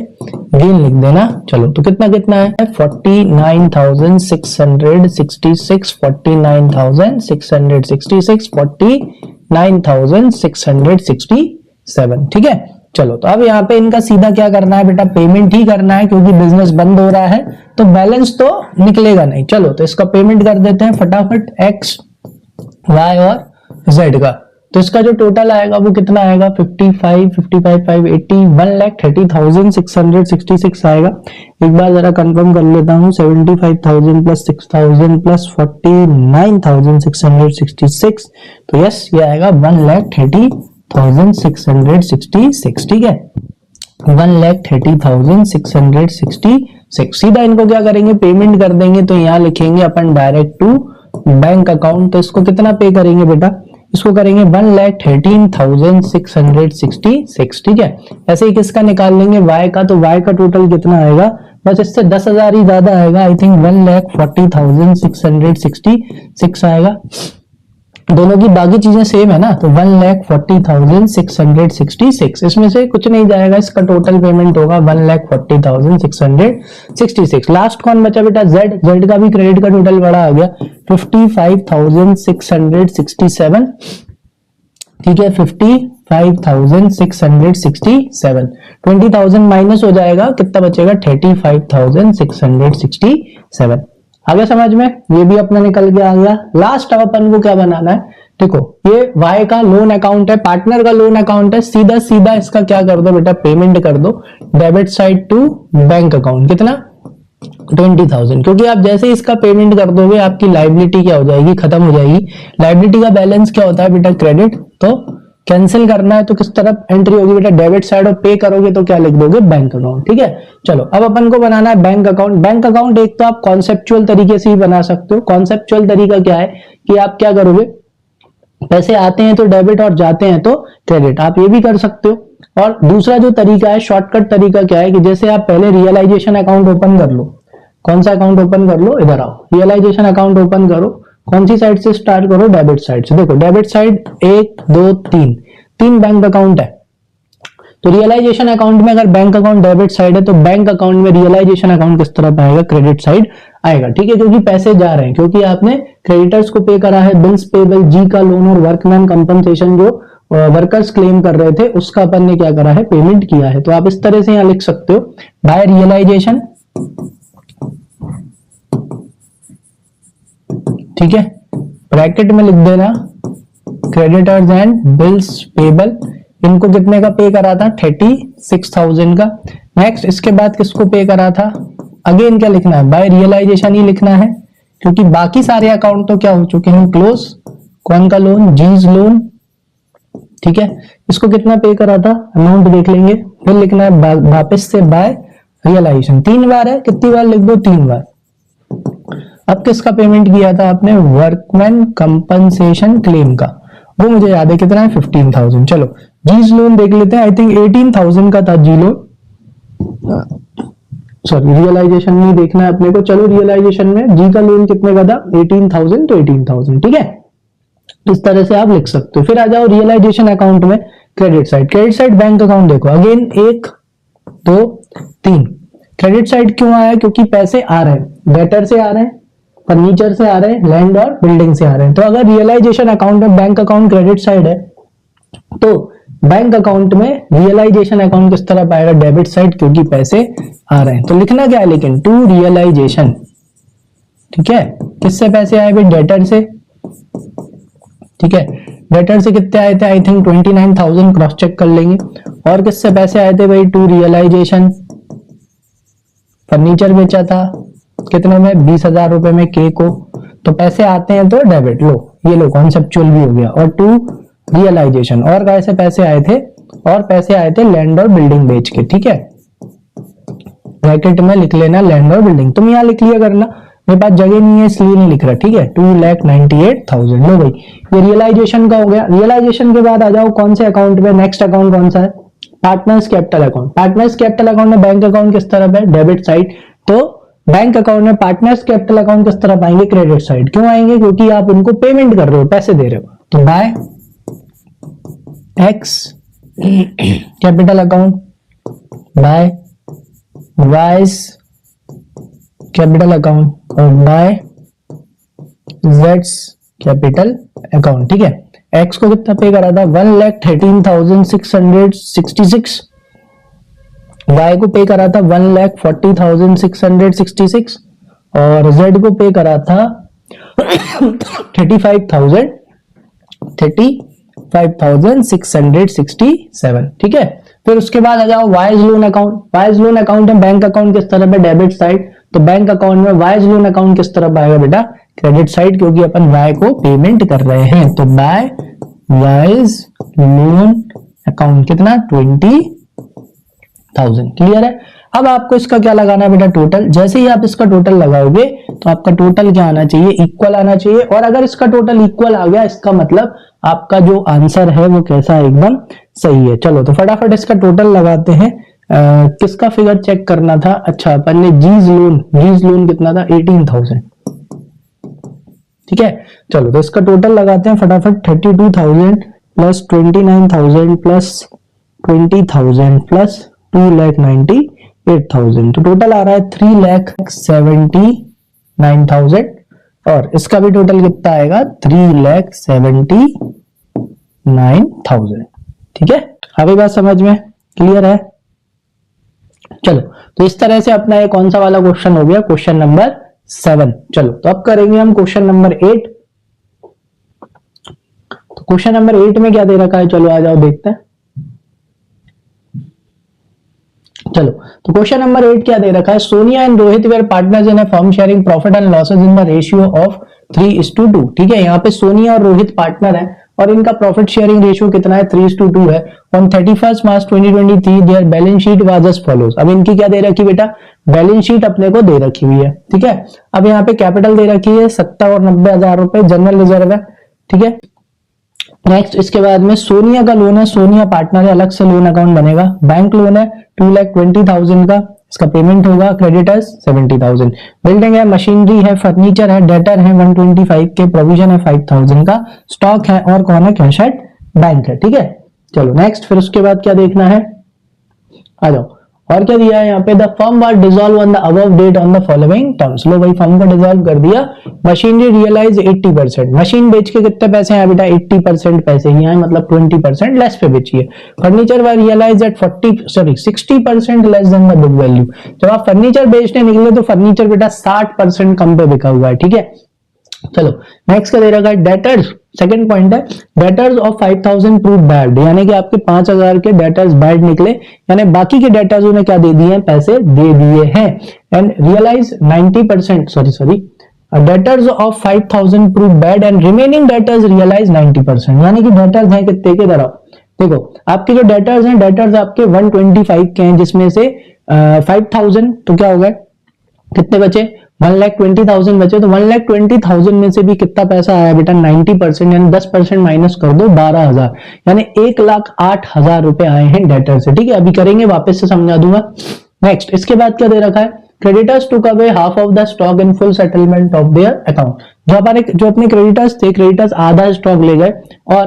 गेन लिख देना। चलो, तो कितना कितना है, 49,666, 49,666, 49,667। ठीक है, चलो तो अब यहाँ पे इनका सीधा क्या करना है बेटा, पेमेंट ही करना है क्योंकि बिजनेस बंद हो रहा है तो बैलेंस तो निकलेगा नहीं। चलो तो इसका पेमेंट कर देते हैं फटाफट, एक्स वाई और जेड का। तो इसका जो टोटल आएगा वो कितना आएगा, 55 55 580 1,30,666 आएगा। एक बार जरा कंफर्म कर लेता हूँ, 75,000 प्लस 6,000 प्लस 49,666, तो यस ये आएगा 1,30,666। ठीक है, 1,30,666। सीधा इनको क्या करेंगे, पेमेंट कर देंगे। तो यहाँ लिखेंगे अपन डायरेक्ट टू बैंक अकाउंट। तो इसको कितना पे करेंगे बेटा, इसको करेंगे 1,13,666। ठीक है, ऐसे ही किसका निकाल लेंगे, वाई का। तो वाई का टोटल कितना आएगा, बस इससे 10,000 ही ज्यादा आएगा, आई थिंक 1,40,666 आएगा। दोनों की बाकी चीजें सेम है ना, तो 1,40,666। इसमें से कुछ नहीं जाएगा, इसका टोटल पेमेंट होगा 1,40,666। लास्ट कौन बचा बेटा, जेड। जेड का भी क्रेडिट का टोटल बड़ा आ गया 55,667। ठीक है, 55,667। 20,000 माइनस हो जाएगा, कितना बचेगा, 35,667। आगे समझ में, ये भी अपना निकल के आ गया। लास्ट अब अपन को क्या बनाना है, देखो ये वाई का लोन अकाउंट है, पार्टनर का लोन अकाउंट है। सीधा सीधा इसका क्या कर दो बेटा, पेमेंट कर दो debit side to bank account. कितना, 20,000। क्योंकि आप जैसे ही इसका पेमेंट कर दोगे आपकी लाइबिलिटी क्या हो जाएगी, खत्म हो जाएगी। लाइबिलिटी का बैलेंस क्या होता है बेटा, क्रेडिट। तो कैंसिल करना है तो किस तरफ एंट्री होगी बेटा, डेबिट साइड। और पे करोगे तो क्या लिख दोगे, बैंक अकाउंट। ठीक है, चलो अब अपन को बनाना है बैंक अकाउंट। बैंक अकाउंट एक तो आप कॉन्सेप्चुअल तरीके से ही बना सकते हो। कॉन्सेप्चुअल तरीका क्या है कि आप क्या करोगे, पैसे आते हैं तो डेबिट और जाते हैं तो क्रेडिट, आप ये भी कर सकते हो। और दूसरा जो तरीका है, शॉर्टकट तरीका क्या है कि जैसे आप पहले रियलाइजेशन अकाउंट ओपन कर लो। कौन सा अकाउंट ओपन कर लो, इधर आओ, रियलाइजेशन अकाउंट ओपन करो। कौन सी साइड से स्टार्ट करो, डेबिट साइड से। देखो डेबिट साइड 1 2 3 बैंक अकाउंट है। तो रियलाइजेशन अकाउंट में अगर बैंक अकाउंट डेबिट साइड है तो बैंक अकाउंट में रियलाइजेशन अकाउंट किस तरफ आएगा, क्रेडिट साइड आएगा। ठीक है, क्योंकि पैसे जा रहे हैं, क्योंकि आपने क्रेडिटर्स को पे करा है। बिल्स पेबल, जी का लोन और वर्कमैन कंपनसेशन जो वर्कर्स क्लेम कर रहे थे उसका अपन ने क्या करा है, पेमेंट किया है। तो आप इस तरह से यहां लिख सकते हो, बाय रियलाइजेशन। ठीक है, ब्रैकेट में लिख देना क्रेडिटर्स एंड बिल्स पेबल। इनको कितने का पे करा था, 36,000 का। नेक्स्ट इसके बाद किसको पे करा था, अगेन क्या लिखना है, बाय रियलाइजेशन ही लिखना है, क्योंकि बाकी सारे अकाउंट तो क्या हो चुके हैं, क्लोज। कौन का लोन, जीज लोन। ठीक है, इसको कितना पे करा था, अमाउंट देख लेंगे। फिर लिखना है वापस से बाय रियलाइजेशन। 3 बार है, कितनी बार लिख दो, 3 बार। अब किसका पेमेंट किया था आपने, वर्कमैन कंपनसेशन क्लेम का, वो मुझे याद है कितना है, 15,000। चलो जीज लोन देख लेते हैं, आई थिंक 18,000 का था जी लोन। सॉरी, रियलाइजेशन नहीं देखना है अपने को। चलो रियलाइजेशन में जी का लोन कितने का था, 18,000, तो 18,000। ठीक है, इस तरह से आप लिख सकते हो। फिर आ जाओ रियलाइजेशन अकाउंट में, credit side. Credit side bank account देखो, अगेन 1 2 3। क्रेडिट साइड क्यों आया, क्योंकि पैसे आ रहे हैं, डेटर से आ रहे हैं, फर्नीचर से आ रहे हैं, लैंड और बिल्डिंग से आ रहे हैं। तो अगर रियलाइजेशन अकाउंट में बैंक अकाउंट क्रेडिट साइड है तो बैंक अकाउंट में रियलाइजेशन अकाउंट किस तरफ आएगा, डेबिट साइड, क्योंकि पैसे आ रहे हैं। तो लिखना क्या है लेकिन, टू रियलाइजेशन। ठीक है, किससे पैसे आए भाई, डेटर से। ठीक है, डेटर से कितने आए थे, आई थिंक 29,000, क्रॉस चेक कर लेंगे। और किससे पैसे आए थे भाई, टू रियलाइजेशन, फर्नीचर बेचा था कितने में, 20,000 रुपए में के को। तो पैसे आते हैं तो डेबिट, लो ये लो, कॉन्सेप्चुअल भी हो गया। और टू रियलाइजेशन, और कैसे पैसे आए थे, और पैसे आए थे लैंड और बिल्डिंग बेच के। ठीक है, ब्रैकेट में लिख लेना लैंड और बिल्डिंग। तुम यहां लिख लिया करना, मेरे पास जगह नहीं है इसलिए नहीं लिख रहा। ठीक है, 2,98,000। लो भाई, ये रियलाइजेशन का हो गया। रियलाइजेशन के बाद आ जाओ कौन से अकाउंट में, नेक्स्ट अकाउंट कौन सा है, partners capital account. Partners capital account में बैंक अकाउंट किस तरफ है, डेबिट साइड। तो बैंक अकाउंट में पार्टनर्स कैपिटल अकाउंट किस तरफ आएंगे, क्रेडिट साइड। क्यों आएंगे, क्योंकि आप उनको पेमेंट कर रहे हो, पैसे दे रहे हो। तो by X capital account, by Y's capital account, और बाय जेड्स कैपिटल अकाउंट। ठीक है, एक्स को कितना पे करा था 1,13,666, वाई को पे करा था 1,40,666 और जेड को पे करा था 35,667। ठीक है, फिर उसके बाद आ जाओ wise loan account. Wise loan account में बैंक अकाउंट किस तरफ है, डेबिट साइड, तो बैंक अकाउंट में वाइज लोन अकाउंट किस तरफ आएगा बेटा, क्रेडिट साइड, क्योंकि अपन वाई को पेमेंट कर रहे हैं। तो बाय वाइज लोन अकाउंट कितना 20,000। क्लियर है। अब आपको इसका क्या लगाना है बेटा, टोटल। जैसे ही आप इसका टोटल लगाओगे तो आपका टोटल क्या आना चाहिए, इक्वल आना चाहिए। और अगर इसका टोटल इक्वल आ गया, इसका मतलब आपका जो आंसर है वो कैसा है, एकदम सही है। चलो तो फटाफट इसका टोटल लगाते हैं। किसका फिगर चेक करना था, अच्छा अपन ने जीज लोन कितना था 18,000। ठीक है, चलो तो इसका टोटल लगाते हैं फटाफट। 32,000 प्लस 29,000 प्लस 20,000 प्लस 2,98,000, तो टोटल आ रहा है 3,79,000। और इसका भी टोटल कितना आएगा 3,79,000। ठीक है, अभी बात समझ में क्लियर है। चलो तो इस तरह से अपना ये कौन सा वाला क्वेश्चन हो गया, क्वेश्चन नंबर 7। चलो तो अब करेंगे हम क्वेश्चन नंबर 8। तो क्वेश्चन नंबर 8 में क्या दे रखा है, चलो आ जाओ देखते हैं। चलो तो क्वेश्चन नंबर 8 क्या दे रखा है, Sonia and Rohit were partners in a firm sharing profit and losses in the ratio of 3:2। ठीक है, यहाँ पे सोनिया और रोहित पार्टनर है और इनका प्रॉफिट शेयरिंग रेशियो कितना है 3:2 है। On 31 March 2023 their balance sheet was as follows. अब इनकी क्या दे रखी बेटा, बैलेंस शीट अपने को दे रखी हुई है। ठीक है, अब यहाँ पे कैपिटल दे रखी है 70 और 90,000 रुपए, जनरल रिजर्व है। ठीक है, नेक्स्ट इसके बाद में सोनिया का लोन है, सोनिया पार्टनर है, अलग से लोन अकाउंट बनेगा। बैंक लोन है 2,20,000 का, इसका पेमेंट होगा। क्रेडिटर्स 70,000। बिल्डिंग है, मशीनरी है, फर्नीचर है, डेटर है 125 के, प्रोविजन है 5,000 का, स्टॉक है और कौन है, कैश एट बैंक है। ठीक है, चलो नेक्स्ट, फिर उसके बाद क्या देखना है, आ जाओ। और क्या दिया है यहाँ पे, the firm was dissolve on the above date on the following terms. लो भाई फर्म को डिसॉल्व कर दिया। मशीनरी रियलाइज 80%, मशीन बेच के कितने पैसे हैं बेटा 80% पैसे ही आए, मतलब 20% लेस पे बेची है। Furniture was realise at 60% less than the book value. जब आप फर्नीचर बेचने निकले तो फर्नीचर बेटा 60% कम पे बिका हुआ है। ठीक है, चलो नेक्स्ट क्या दे रखा है, डेटर्स। सेकंड पॉइंट है, डेटर्स ऑफ 5,000 प्रूव बैड, यानी कि आपके 5,000 के डेटर्स बैड निकले, यानी बाकी के डेटर्स उन्हें क्या दे दिए हैं, पैसे दे दिए हैं। And realise 90%, sorry debtors of 5,000 prove bad and remaining debtors realise 90%, यानी कि डेटर्स हैं कितने के तरह, देखो आपके जो डेटर्स हैं, डेटर्स आपके 125 के हैं, जिसमें से 5,000 तो क्या हो गए, कितने बचे 1,20,000 बचे। तो 1,20,000 में से भी कितना पैसा आया बेटा 90%, यानी 10% माइनस कर दो 12,000, यानी 1,08,000 रुपए आए हैं डेटर से। ठीक है, अभी करेंगे, वापस से समझा दूंगा। नेक्स्ट इसके बाद क्या दे रखा है, creditors took away half of the stock in full settlement of their account. जो अपने क्रेडिटर्स थे, क्रेडिटर्स आधा स्टॉक ले गए और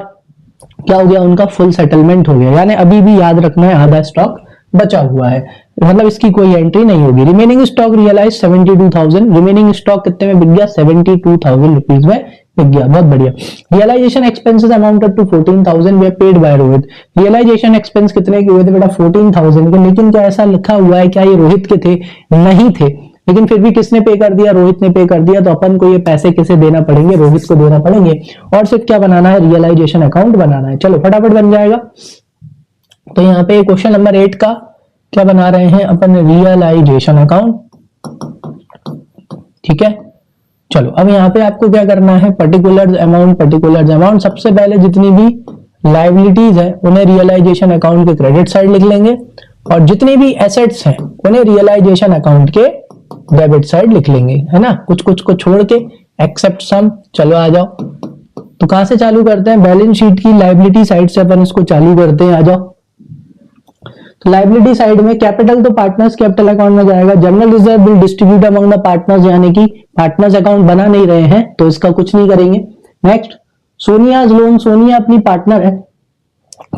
क्या हो गया, उनका फुल सेटलमेंट हो गया, यानी अभी भी याद रखना है आधा स्टॉक बचा हुआ है, मतलब इसकी कोई एंट्री नहीं होगी। Remaining stock realise 72,000, remaining stock कितने में बिक गया 72,000 रुपीज में बिक गया, बहुत बढ़िया। Realisation expenses amounted to 14,000 were paid by Rohit. Realisation expense कितने के हुए थे बेटा 14,000 के, लेकिन क्या ऐसा लिखा हुआ है क्या ये रोहित के थे, नहीं थे, लेकिन फिर भी किसने पे कर दिया, रोहित ने पे कर दिया, तो अपन को ये पैसे किसे देना पड़ेंगे, रोहित को देना पड़ेंगे। और सिर्फ क्या बनाना है, रियलाइजेशन अकाउंट बनाना है। चलो फटाफट बन जाएगा। तो यहाँ पे क्वेश्चन नंबर 8 का क्या बना रहे हैं अपन, रियलाइजेशन अकाउंट। ठीक है, चलो अब यहाँ पे आपको क्या करना है, पर्टिकुलर्स अमाउंट। सबसे पहले जितनी भी लायबिलिटीज है उन्हें रियलाइजेशन अकाउंट के क्रेडिट साइड लिख लेंगे, और जितनी भी एसेट्स हैं उन्हें रियलाइजेशन अकाउंट के डेबिट साइड लिख लेंगे, है ना, कुछ कुछ को छोड़ के, एक्सेप्ट सम। चलो आ जाओ, तो कहां से चालू करते हैं, बैलेंस शीट की लायबिलिटी साइड से अपन इसको चालू करते हैं। आ जाओ, तो लायबिलिटी साइड में कैपिटल तो पार्टनर्स कैपिटल अकाउंट में जाएगा। General reserve will distribute among the partners, यानी कि पार्टनर्स अकाउंट बना नहीं रहे हैं तो इसका कुछ नहीं करेंगे। नेक्स्ट सोनिया लोन, सोनिया अपनी पार्टनर है,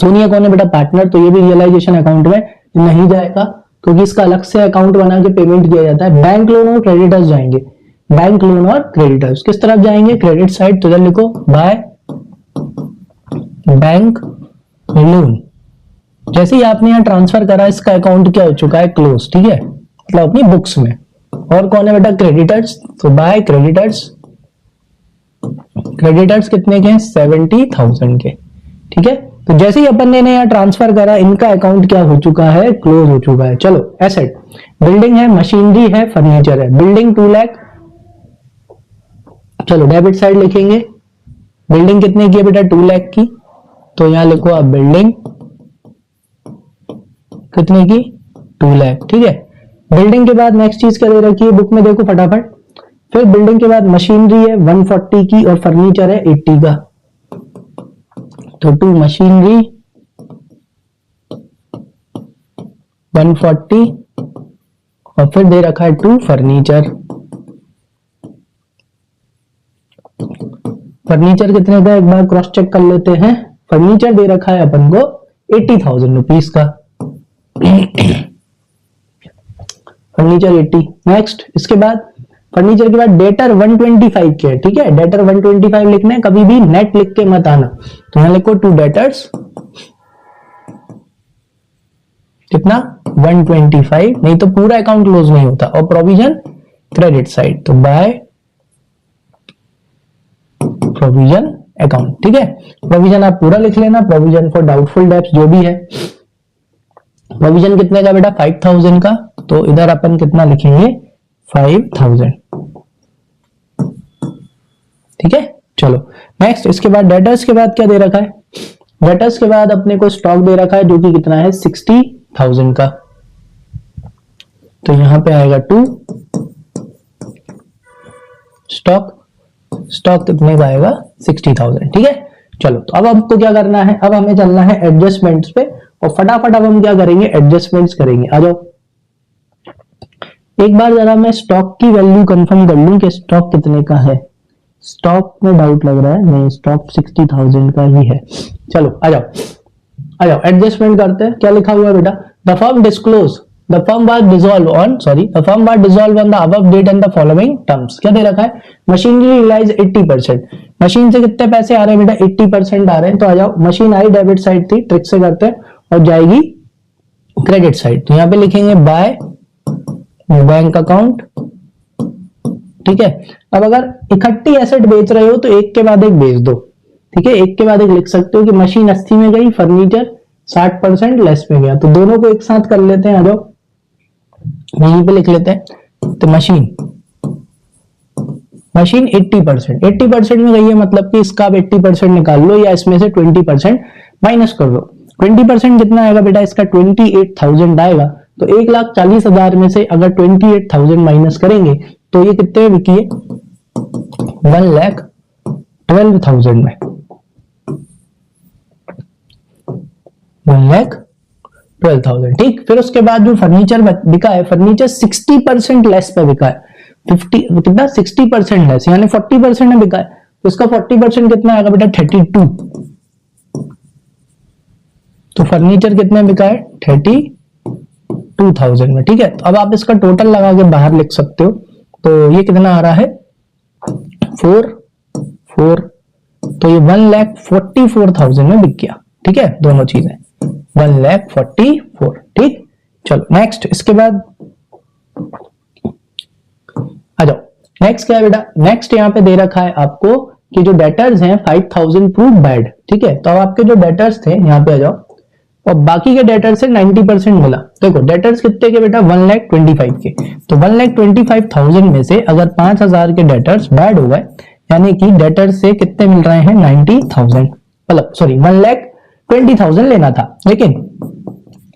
सोनिया कौन है बेटा पार्टनर, तो ये भी रियलाइजेशन अकाउंट में नहीं जाएगा क्योंकि इसका अलग से अकाउंट बना के पेमेंट किया जाता है। बैंक लोन और क्रेडिटर्स जाएंगे, बैंक लोन और क्रेडिटर्स किस तरफ जाएंगे, क्रेडिट साइड। तो लिखो बाय बैंक लोन। जैसे ही आपने यहाँ ट्रांसफर करा, इसका अकाउंट क्या हो चुका है, क्लोज। ठीक है, मतलब अपनी बुक्स में। और कौन है बेटा, क्रेडिटर्स। तो बाय क्रेडिटर्स, क्रेडिटर्स कितने के हैं, 70,000 के। ठीक है, तो जैसे ही अपन ने यहाँ ट्रांसफर करा, इनका अकाउंट क्या हो चुका है, क्लोज हो चुका है। चलो, एसेट, बिल्डिंग है, मशीनरी है, फर्नीचर है। बिल्डिंग 2 लाख, चलो डेबिट साइड लिखेंगे। बिल्डिंग कितने की है बेटा, 2 लाख की। तो यहां लिखो आप बिल्डिंग कितने की, 2 लाख। ठीक है, बिल्डिंग के बाद नेक्स्ट चीज क्या दे रखी है बुक में, देखो फटाफट। फिर बिल्डिंग के बाद मशीनरी है 140 की और फर्नीचर है 80 का। तो 2 मशीनरी 140 और फिर दे रखा है 2 फर्नीचर। फर्नीचर कितने का एक बार क्रॉस चेक कर लेते हैं। फर्नीचर दे रखा है अपन को 80,000 रुपीज का। फर्नीचर 80। नेक्स्ट, इसके बाद फर्नीचर के बाद डेटर 125 के है। ठीक है, डेटर 125 लिखना है, कभी भी नेट लिख के मत आना। तो यहां लिखो 2 डेटर्स कितना, 125, नहीं तो पूरा अकाउंट क्लोज नहीं होता। और प्रोविजन क्रेडिट साइड, तो बाय प्रोविजन अकाउंट। ठीक है, प्रोविजन आप पूरा लिख लेना, प्रोविजन फॉर डाउटफुल डेब्ट्स जो भी है। प्रोविजन कितने का बेटा, 5,000 का। तो इधर अपन कितना लिखेंगे, 5,000। ठीक है, चलो नेक्स्ट, इसके बाद डेटर्स के बाद क्या दे रखा है, डेटर्स के बाद अपने को स्टॉक दे रखा है जो कि कितना है, 60,000 का। तो यहां पे आएगा 2 स्टॉक, स्टॉक कितने का आएगा, 60,000। ठीक है, चलो तो अब हमको क्या करना है, अब हमें चलना है एडजस्टमेंट्स पे। और फटाफट अब हम क्या करेंगे, एडजस्टमेंट्स करेंगे। आ जाओ, एक बार जरा मैं स्टॉक की वैल्यू कंफर्म कर लूं कि स्टॉक कितने का है। स्टॉक में डाउट लग रहा है, नहीं स्टॉक 60,000 का ही है। चलो आ जाओ, आ जाओ एडजस्टमेंट करते हैं। क्या लिखा हुआ है बेटा, the firm disclose, the firm was dissolve on, sorry the firm was dissolve on the above date and the following terms. क्या दे रखा है, मशीनरी रियलाइज 80%। मशीन से कितने पैसे आ रहे हैं बेटा, 80% आ रहे हैं। तो आ जाओ, मशीन आई डेबिट साइड थी, ट्रिक से करते हैं, और जाएगी क्रेडिट साइड। तो यहां पे लिखेंगे बाय बैंक अकाउंट। ठीक है, अब अगर इकट्ठी एसेट बेच रहे हो तो एक के बाद एक बेच दो। ठीक है, एक के बाद एक लिख सकते हो कि मशीन 80 में गई, फर्नीचर 60% लेस में गया। तो दोनों को एक साथ कर लेते हैं, आ जाओ यहीं पे लिख लेते हैं। तो मशीन 80% में गई है, मतलब कि इसका आप 80% निकाल लो या इसमें से 20% माइनस कर दो। 20% कितना आएगा बेटा, इसका 28,000 आएगा। तो 1,40,000 में से अगर 28,000 माइनस करेंगे तो ये कितने में बिकी है, 1,12,000 में। 1,12,000। ठीक, फिर उसके बाद जो फर्नीचर बिका है, फर्नीचर 60% लेस पे बिका है। 50 कितना, 60% लेस, यानी 40% में बिका है। तो इसका 40% कितना आएगा बेटा, 32। तो फर्नीचर कितने में बिका है, 32,000 में। ठीक है, तो अब आप इसका टोटल लगा के बाहर लिख सकते हो। तो ये कितना आ रहा है, 4। तो ये 1,44,000 में बिक गया। ठीक है, दोनों चीजें 1,44,000। ठीक, चलो नेक्स्ट, इसके बाद आ जाओ। नेक्स्ट क्या है बेटा, नेक्स्ट यहाँ पे दे रखा है आपको कि जो डेटर्स हैं 5,000 प्रूव बैड। ठीक है, तो अब आपके जो डेटर्स थे यहाँ पे आ जाओ, और बाकी के डेटर्स से 90% मिला। देखो डेटर्स कितने के बेटा, 1,25,000 के। तो 1,25,000 में से अगर 5,000 के डेटर्स बैड हो गए, यानी कि डेटर्स से कितने मिल रहे हैं, 90,000, मतलब सॉरी 1,20,000 लेना था, लेकिन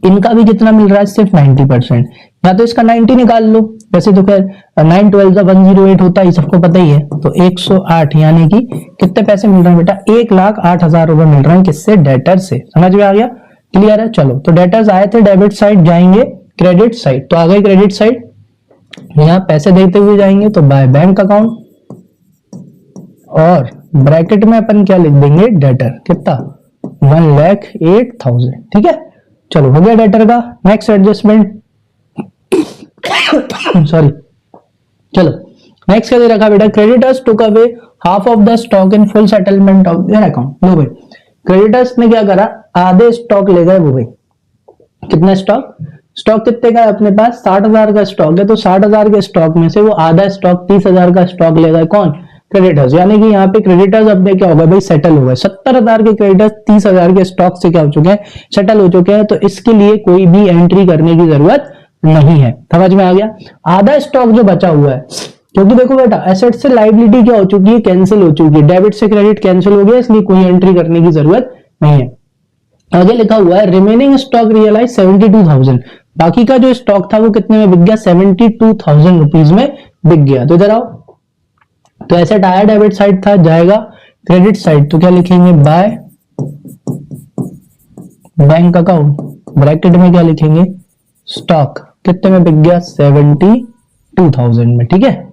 इनका भी कितना मिल रहा है, सिर्फ 90%। या तो इसका 90 निकाल लो, वैसे तो खैर 9 12 का 108 होता है, सबको पता ही है। तो 108, यानी कि कितने पैसे मिल रहे हैं बेटा, 1,08,000 रुपए मिल रहे हैं, किससे, डेटर से। समझ में आ गया, क्लियर है। चलो, तो डेटर्स आए थे डेबिट साइड, जाएंगे क्रेडिट साइड। तो आ गए क्रेडिट साइड, यहां पैसे देते हुए जाएंगे तो बाय बैंक अकाउंट, और ब्रैकेट में अपन क्या लिख देंगे, डेटर कितना, 1,08,000। ठीक है, चलो हो गया डेटर का। नेक्स्ट एडजस्टमेंट सॉरी, चलो नेक्स्ट क्या दे रखा बेटा, creditors took away half of the stock in full settlement of their account. लो भाई, क्रेडिटर्स ने क्या करा, आधे स्टॉक ले गए वो भाई। कितना स्टॉक कितने का है अपने पास, 60,000 का स्टॉक है, तो 60,000 के स्टॉक में से वो आधा स्टॉक 30,000 का स्टॉक ले गए कौन, क्रेडिटर्स। यानी कि यहाँ पे क्रेडिटर्स अपने क्या हो गए भाई, सेटल हो गए। 70,000 के क्रेडिटर्स 30,000 के स्टॉक से क्या हो चुके हैं, सेटल हो चुके हैं। तो इसके लिए कोई भी एंट्री करने की जरूरत नहीं है। समझ में आ गया। आधा स्टॉक जो बचा हुआ है, क्योंकि देखो बेटा एसेट से लाइबिलिटी क्या हो चुकी है, कैंसिल हो चुकी है, डेबिट से क्रेडिट कैंसिल हो गया, इसलिए कोई एंट्री करने की जरूरत नहीं है। आगे लिखा हुआ है रिमेनिंग स्टॉक रियलाइज 72,000। बाकी का जो स्टॉक था वो कितने में बिक गया, 72,000 रुपीज में बिक गया। तो इधर आओ, तो एसेट आया डेबिट साइड था, जाएगा क्रेडिट साइड, तो क्या लिखेंगे, बाय बैंक अकाउंट, ब्रैकेट में क्या लिखेंगे, स्टॉक कितने में बिक गया, 72,000 में। ठीक है,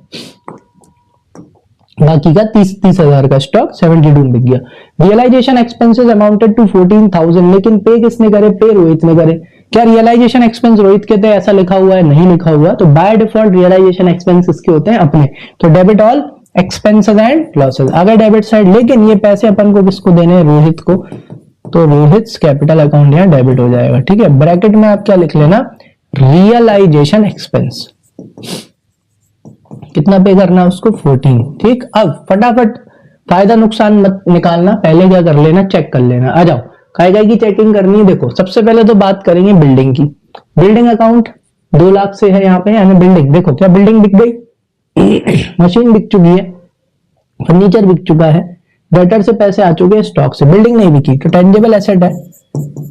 बाकी का 30,000 का स्टॉक 72 में बिक गया। रियलाइजेशन एक्सपेंसेस अमाउंटेड टू 14,000, लेकिन पे किसने करे, पे रोहित ने करे। क्या रियलाइजेशन एक्सपेंस रोहित के थे, ऐसा लिखा हुआ है, नहीं लिखा हुआ। तो बाय डिफॉल्ट रियलाइजेशन एक्सपेंस किसके होते हैं, अपने। तो debit all expenses and losses, अगर डेबिट साइड, लेकिन ये पैसे अपन को किसको देने हैं, रोहित को। तो रोहित कैपिटल अकाउंट यहाँ डेबिट हो जाएगा। ठीक है, ब्रैकेट में आप क्या लिख लेना, रियलाइजेशन एक्सपेंस, कितना पे करना है उसको, 14। ठीक, अब फटाफट फायदा नुकसान मत निकालना, पहले क्या कर लेना, चेक कर लेना। आ जाओ, काय की चेकिंग करनी है। देखो सबसे पहले तो बात करेंगे बिल्डिंग की। बिल्डिंग अकाउंट 2 लाख से है यहाँ पे, यानी बिल्डिंग, देखो क्या बिल्डिंग बिक गई, मशीन बिक चुकी है, फर्नीचर बिक चुका है, डेटर से पैसे आ चुके हैं, स्टॉक से। बिल्डिंग नहीं बिकी तो टेंजेबल एसेट है,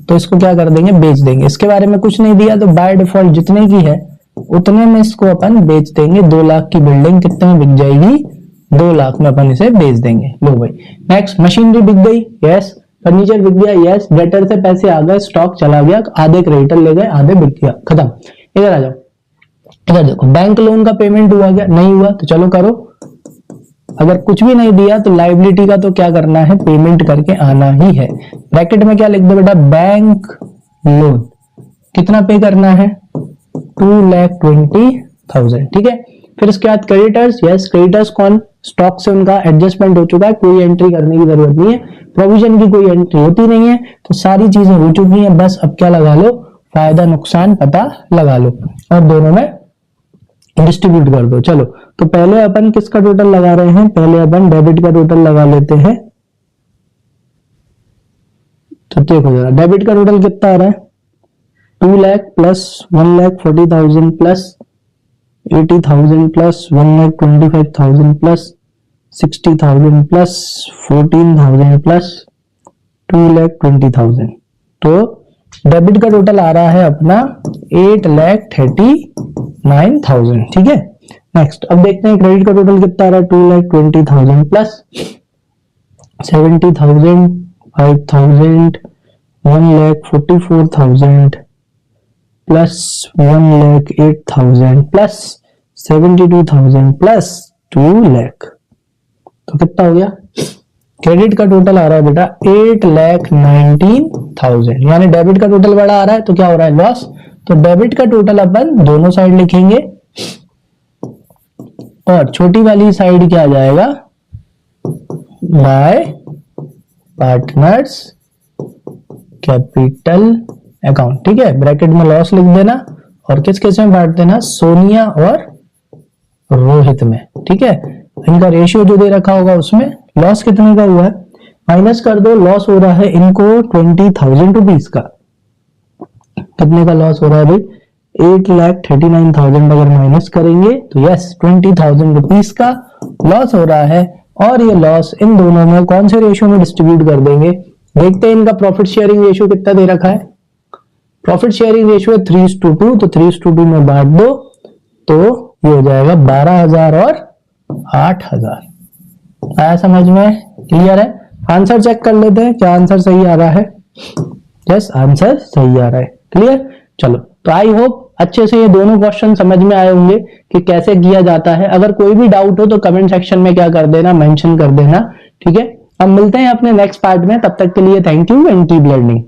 तो इसको क्या कर देंगे, बेच देंगे। इसके बारे में कुछ नहीं दिया, तो बाय डिफॉल्ट जितने की है उतने में इसको अपन बेच देंगे। 2 लाख की बिल्डिंग कितने में बिक जाएगी, 2 लाख में अपन इसे बेच देंगे। लो भाई, नेक्स्ट मशीनरी बिक गई, यस। फर्नीचर बिक गया, यस। डेटर से पैसे आ गए, स्टॉक चला गया, आधे क्रेडिटर ले गए, आधे बिक गया, खत्म। इधर आ जाओ, इधर देखो, बैंक लोन का पेमेंट हुआ क्या, नहीं हुआ, तो चलो करो। अगर कुछ भी नहीं दिया तो लाइबिलिटी का तो क्या करना है, पेमेंट करके आना ही है। ब्रैकेट में क्या लिख दो बेटा, बैंक लोन कितना पे करना है, 2,20,000। ठीक है, फिर इसके बाद क्रेडिटर्स, यस। क्रेडिटर्स कौन, स्टॉक से उनका एडजस्टमेंट हो चुका है, कोई एंट्री करने की जरूरत नहीं है, प्रोविजन की कोई एंट्री होती नहीं है, तो सारी चीजें हो चुकी हैं। बस अब क्या लगा लो, फायदा नुकसान पता लगा लो और दोनों में डिस्ट्रीब्यूट कर दो। चलो, तो पहले अपन किसका टोटल लगा रहे हैं, पहले अपन डेबिट का टोटल लगा लेते हैं। तो देखो जरा, डेबिट का टोटल कितना आ रहा है, 2 lakh plus 1,40,000 plus 80,000 plus 1,25,000 plus 60,000 plus 14,000 plus 2,20,000। तो डेबिट का टोटल आ रहा है अपना 8,39,000। ठीक है, नेक्स्ट अब देखते हैं क्रेडिट का टोटल कितना आ रहा है, 2,20,000 plus 70,000 5,000 1,44,000 plus 1,08,000 plus 72,000 plus 2 lakh. तो कितना हो गया, क्रेडिट का टोटल आ रहा है बेटा 8,19,000, यानी डेबिट का टोटल बड़ा आ रहा है, तो क्या हो रहा है, लॉस। तो डेबिट का टोटल अपन दोनों साइड लिखेंगे और छोटी वाली साइड क्या आ जाएगा, बाय पार्टनर्स कैपिटल अकाउंट। ठीक है, ब्रैकेट में लॉस लिख देना और किस किस में बांट देना, सोनिया और रोहित में। ठीक है, इनका रेशियो जो दे रखा होगा उसमें। लॉस कितने का हुआ है, माइनस कर दो, लॉस हो रहा है इनको 20,000 रुपीज का। कितने का लॉस हो रहा है भाई, 8,39,000 अगर माइनस करेंगे तो यस 20,000 रुपीज का लॉस हो रहा है। और ये लॉस इन दोनों में कौन से रेशियो में डिस्ट्रीब्यूट कर देंगे, देखते हैं इनका प्रॉफिट शेयरिंग रेशियो कितना दे रखा है। प्रॉफिट शेयरिंग रेशियो है 3:2, तो 3:2 में बांट दो, तो ये हो जाएगा 12,000 और 8,000। आया समझ में, क्लियर है। आंसर चेक कर लेते हैं, क्या आंसर सही आ रहा है, यस आंसर सही आ रहा है, क्लियर। चलो, तो आई होप अच्छे से ये दोनों क्वेश्चन समझ में आए होंगे कि कैसे किया जाता है। अगर कोई भी डाउट हो तो कमेंट सेक्शन में क्या कर देना, मेंशन कर देना। ठीक है, अब मिलते हैं अपने नेक्स्ट पार्ट में, तब तक के लिए thank you and keep learning.